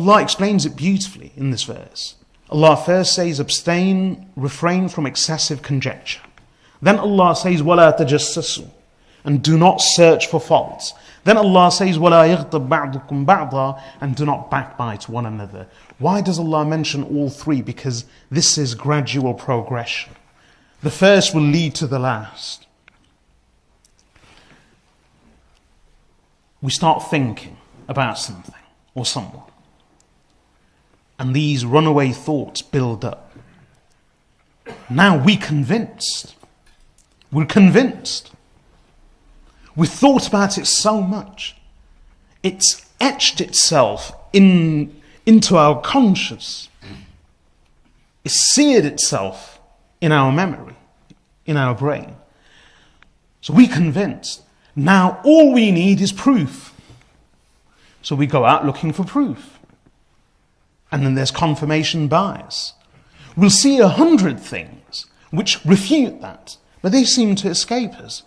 Allah explains it beautifully in this verse. Allah first says, abstain, refrain from excessive conjecture. Then Allah says, وَلَا تَجَسَّسُوا, and do not search for faults. Then Allah says, وَلَا يَغْضَبْ بَعْضُكُمْ بَعْضًا, and do not backbite one another. Why does Allah mention all three? Because this is gradual progression. The first will lead to the last. We start thinking about something or someone, and these runaway thoughts build up. Now we're convinced. We're convinced. We thought about it so much. It's etched itself into our conscience. It's seared itself in our memory, in our brain. So we're convinced. Now all we need is proof. So we go out looking for proof. And then there's confirmation bias. We'll see 100 things which refute that, but they seem to escape us.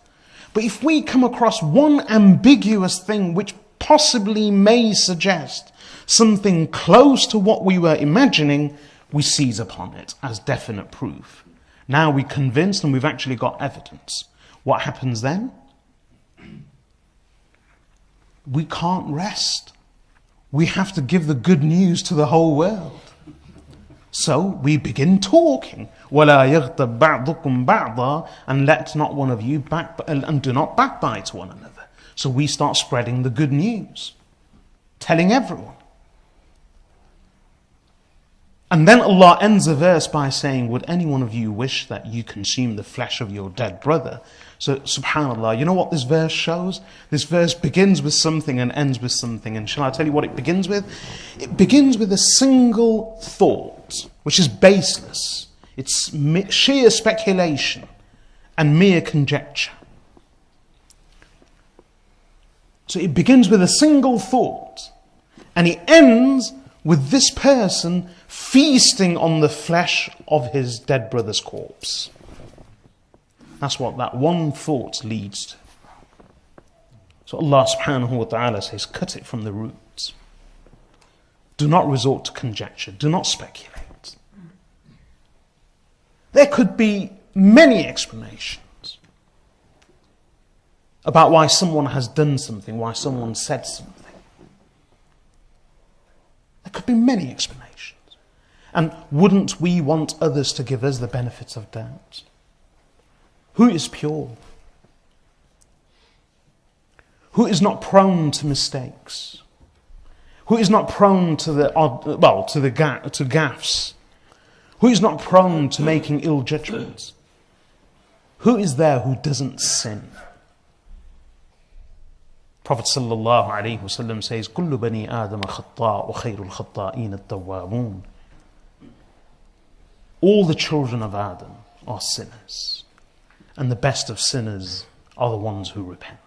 But if we come across one ambiguous thing which possibly may suggest something close to what we were imagining, we seize upon it as definite proof. Now we're convinced and we've actually got evidence. What happens then? We can't rest. We have to give the good news to the whole world. So we begin talking. وَلَا يَغْتَبْ بَعْضُكُمْ بَعْضًا, and let not one of you and do not backbite one another. So we start spreading the good news, telling everyone. And then Allah ends the verse by saying, would any one of you wish that you consume the flesh of your dead brother? So subhanAllah, you know what this verse shows? This verse begins with something and ends with something. And shall I tell you what it begins with? It begins with a single thought, which is baseless. It's sheer speculation and mere conjecture. So it begins with a single thought, and it ends with this person feasting on the flesh of his dead brother's corpse. That's what that one thought leads to. So Allah subhanahu wa ta'ala says, cut it from the roots. Do not resort to conjecture. Do not speculate. There could be many explanations about why someone has done something, why someone said something. There could be many explanations. And wouldn't we want others to give us the benefit of doubt? Who is pure? Who is not prone to mistakes? Who is not prone to to gaffes? Who is not prone to making ill judgments? Who is there who doesn't sin? Prophet sallallahu alaihi wasallam says, "Kullu bani Adam khata' wa khayrul khata'in at-tawwabun." All the children of Adam are sinners, and the best of sinners are the ones who repent.